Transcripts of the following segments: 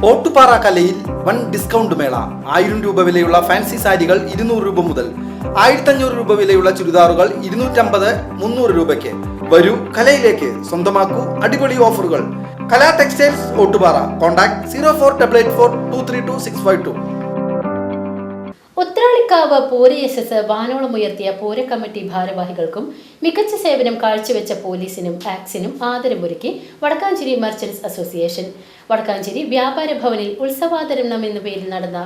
ഓട്ടുപാറ കലയിൽ വൻ ഡിസ്കൗണ്ട് മേള. 1000 രൂപ വിലയുള്ള ഫാൻസി സാരികൾ 200 രൂപ മുതൽ, 1500 രൂപ വിലയുള്ള ചുരിദാറുകൾ 250-300 രൂപയ്ക്ക്. വരൂ കലയിലേക്ക്, സ്വന്തമാക്കൂ അടിപൊളി ഓഫറുകൾ. കലാ ടെക്സ്റ്റൈൽസ് ഓട്ടുപാറ. കോൺടാക്ട് 04884232 ഉത്രാളിക്കാവ് പൂരയശസ് വാനോളമുയർത്തിയ പൂര കമ്മിറ്റി ഭാരവാഹികൾക്കും മികച്ച സേവനം കാഴ്ചവെച്ച പോലീസിനും ആക്സിനും ആദരമൊരുക്കി വടക്കാഞ്ചേരി മർച്ചന്റ്സ് അസോസിയേഷൻ. വടക്കാഞ്ചേരി വ്യാപാര ഭവനിൽ ഉത്സവാദരണം എന്ന പേരിൽ നടന്ന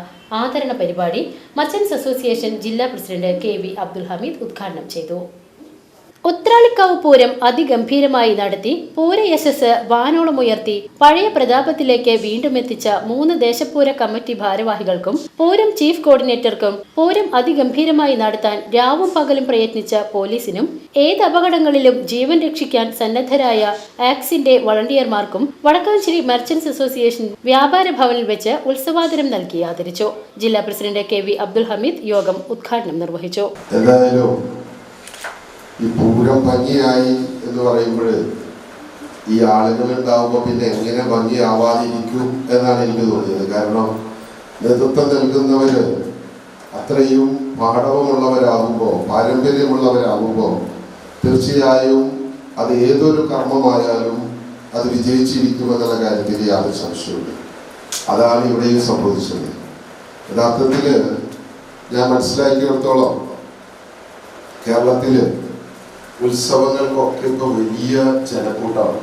ആദരണ പരിപാടി മർച്ചന്റ്സ് അസോസിയേഷൻ ജില്ലാ പ്രസിഡന്റ് KV അബ്ദുൽ ഹമീദ് ഉദ്ഘാടനം ചെയ്തു. ഉത്രാളിക്കാവ് പൂരം അതിഗംഭീരമായി നടത്തി പൂരയശസ് വാനോളമുയർത്തി പഴയ പ്രതാപത്തിലേക്ക് വീണ്ടും എത്തിച്ച 3 ദേശപൂര കമ്മിറ്റി ഭാരവാഹികൾക്കും പൂരം ചീഫ് കോർഡിനേറ്റർക്കും പൂരം അതിഗംഭീരമായി നടത്താൻ രാവും പകലും പ്രയത്നിച്ച പോലീസിനും ഏത് അപകടങ്ങളിലും ജീവൻ രക്ഷിക്കാൻ സന്നദ്ധരായ ആക്സിന്റെ വളണ്ടിയർമാർക്കും വടക്കാഞ്ചേരി മർച്ചന്റ്സ് അസോസിയേഷൻ വ്യാപാര ഭവനിൽ വെച്ച് ഉത്സവാദനം നൽകി ആദരിച്ചു. ജില്ലാ പ്രസിഡന്റ് KV അബ്ദുൽ ഹമീദ് യോഗം ഉദ്ഘാടനം നിർവഹിച്ചു. ഈ പൂരം ഭംഗിയായി എന്ന് പറയുമ്പോൾ ഈ ആളുകൾ ഉണ്ടാവുമ്പോൾ പിന്നെ എങ്ങനെ ഭംഗിയാവാതിരിക്കും എന്നാണ് എനിക്ക് തോന്നിയത്. കാരണം നേതൃത്വം നൽകുന്നവർ അത്രയും പാഠവമുള്ളവരാകുമ്പോൾ, പാരമ്പര്യമുള്ളവരാകുമ്പോൾ തീർച്ചയായും അത് ഏതൊരു കർമ്മമായാലും അത് വിജയിച്ചിരിക്കുമെന്നുള്ള കാര്യത്തിൽ യാതൊരു സംശയമില്ല. അതാണ് ഇവിടെയും സംഭവിച്ചത്. യഥാർത്ഥത്തിൽ ഞാൻ മനസ്സിലാക്കിയിടത്തോളം കേരളത്തിൽ ഉത്സവങ്ങൾക്കൊക്കെ ഇപ്പോൾ വലിയ ജനക്കൂട്ടമാണ്.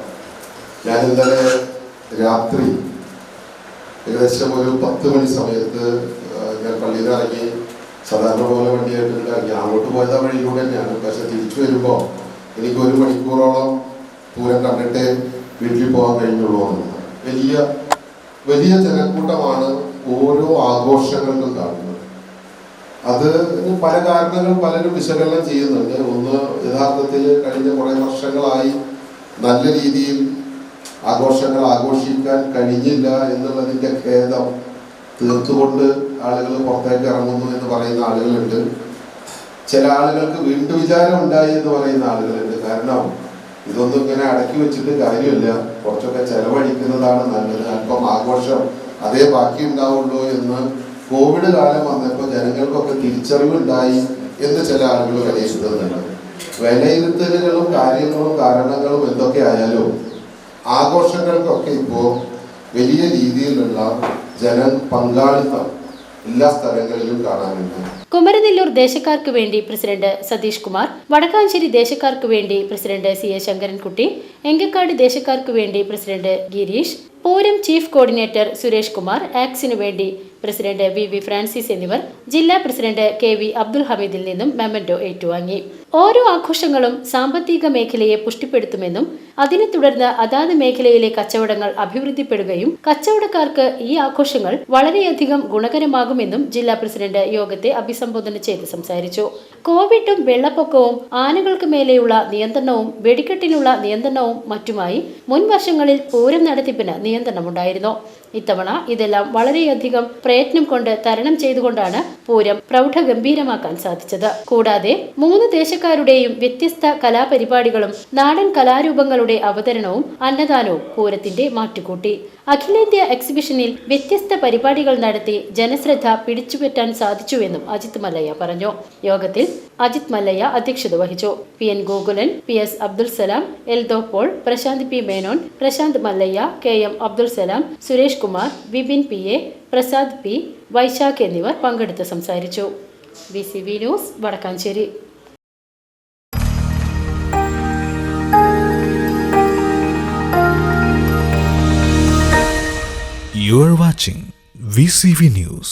ഞാൻ ഇന്നലെ രാത്രി ഏകദേശം ഒരു 10 മണി സമയത്ത് ഞാൻ പള്ളിയിൽ നിന്ന് ഇറങ്ങി, സാധാരണ പോലെ വണ്ടിയായിട്ട് ഇറങ്ങി അങ്ങോട്ട് പോയത് ആ വഴിയിലൂടെ തന്നെയാണ്. പക്ഷെ തിരിച്ചു വരുമ്പോൾ എനിക്ക് 1 മണിക്കൂറോളം പൂരം കണ്ടിട്ടേ വീട്ടിൽ പോകാൻ കഴിഞ്ഞുള്ളൂ. വലിയ വലിയ ജനക്കൂട്ടമാണ് ഓരോ ആഘോഷങ്ങൾക്കും കാണുന്നത്. അത് പല കാരണങ്ങൾ പലരും വിശകലനം ചെയ്യുന്നുണ്ട്. ഒന്ന്, യഥാർത്ഥത്തിൽ കഴിഞ്ഞ കുറേ വർഷങ്ങളായി നല്ല രീതിയിൽ ആഘോഷങ്ങൾ ആഘോഷിക്കാൻ കഴിഞ്ഞില്ല എന്നുള്ളതിൻ്റെ ഖേദം തീർത്തുകൊണ്ട് ആളുകൾ പുറത്തേക്ക് ഇറങ്ങുന്നു എന്ന് പറയുന്ന ആളുകളുണ്ട്. ചില ആളുകൾക്ക് വീണ്ടും വിചാരം ഉണ്ടായി എന്ന് പറയുന്ന ആളുകളുണ്ട്. കാരണം ഇതൊന്നും ഇങ്ങനെ അടക്കി വെച്ചിട്ട് കാര്യമില്ല, കുറച്ചൊക്കെ ചെലവഴിക്കുന്നതാണ് നല്ലത്, അല്പം ആഘോഷം അതേ ബാക്കി ഉണ്ടാവുള്ളൂ എന്ന് കോവിഡ് കാലം വന്നപ്പോൾ ജനങ്ങൾക്കൊക്കെ തിരിച്ചറിവുണ്ടായി എന്ന് ചില ആളുകൾ വിലയിരുത്തുന്നുണ്ട്. വിലയിരുത്തലുകളും കാര്യങ്ങളും കാരണങ്ങളും എന്തൊക്കെ ആയാലും ആഘോഷങ്ങൾക്കൊക്കെ ഇപ്പോൾ വലിയ രീതിയിലുള്ള പങ്കാളിത്തം എല്ലാ സ്ഥലങ്ങളിലും കാണാനുണ്ട്. കുമരനെല്ലൂർ ദേശക്കാർക്ക് വേണ്ടി പ്രസിഡന്റ് സതീഷ് കുമാർ, വടക്കാഞ്ചേരി ദേശക്കാർക്ക് വേണ്ടി പ്രസിഡന്റ് CA ശങ്കരൻകുട്ടി, എങ്കക്കാട് ദേശക്കാർക്ക് വേണ്ടി president Gireesh, Pooram chief coordinator Suresh Kumar, ആക്സിനു വേണ്ടി പ്രസിഡന്റ് VV ഫ്രാൻസിസ് എന്നിവർ ജില്ലാ പ്രസിഡന്റ് KV അബ്ദുൽ ഹമീദിൽ നിന്നും മെമ്മന്റോ ഏറ്റുവാങ്ങി. ഓരോ ആഘോഷങ്ങളും സാമ്പത്തിക മേഖലയെ പുഷ്ടിപ്പെടുത്തുമെന്നും അതിനെ തുടർന്ന് അതാത് മേഖലയിലെ കച്ചവടങ്ങൾ അഭിവൃദ്ധിപ്പെടുകയും കച്ചവടക്കാർക്ക് ഈ ആഘോഷങ്ങൾ വളരെയധികം ഗുണകരമാകുമെന്നും ജില്ലാ പ്രസിഡന്റ് യോഗത്തെ അഭിസംബോധന ചെയ്ത് സംസാരിച്ചു. കോവിഡും വെള്ളപ്പൊക്കവും ആനകൾക്ക് മേലെയുള്ള നിയന്ത്രണവും വെടിക്കെട്ടിനുള്ള നിയന്ത്രണവും മറ്റുമായി മുൻ വർഷങ്ങളിൽ പൂരം നടത്തിപ്പിന് നിയന്ത്രണമുണ്ടായിരുന്നു. ഇത്തവണ ഇതെല്ലാം വളരെയധികം പ്രയത്നം കൊണ്ട് തരണം ചെയ്തുകൊണ്ടാണ് പൂരം പ്രൗഢഗംഭീരമാക്കാൻ സാധിച്ചത്. കൂടാതെ 3 ദേശക്കാരുടെയും വ്യത്യസ്ത കലാപരിപാടികളും നാടൻ കലാരൂപങ്ങളുടെ അവതരണവും അന്നദാനവും പൂരത്തിന്റെ മാറ്റുകൂട്ടി. അഖിലേന്ത്യാ എക്സിബിഷനിൽ വ്യത്യസ്ത പരിപാടികൾ നടത്തി ജനശ്രദ്ധ പിടിച്ചുപറ്റാൻ സാധിച്ചുവെന്നും അജിത് മല്ലയ്യ പറഞ്ഞു. യോഗത്തിൽ അജിത് മല്ലയ്യ അധ്യക്ഷത വഹിച്ചു. PN Gokulan, PS Abdul Salam, Eldho Paul, Prasanth P Menon, Prasanth Mallayya, KM Abdul Salam, Suresh Kumar, Vipin PA, Prasad P, Vaisakh എന്നിവർ പങ്കെടുത്ത് സംസാരിച്ചു. VCV news, Vadakkancherry. You are watching VCV News.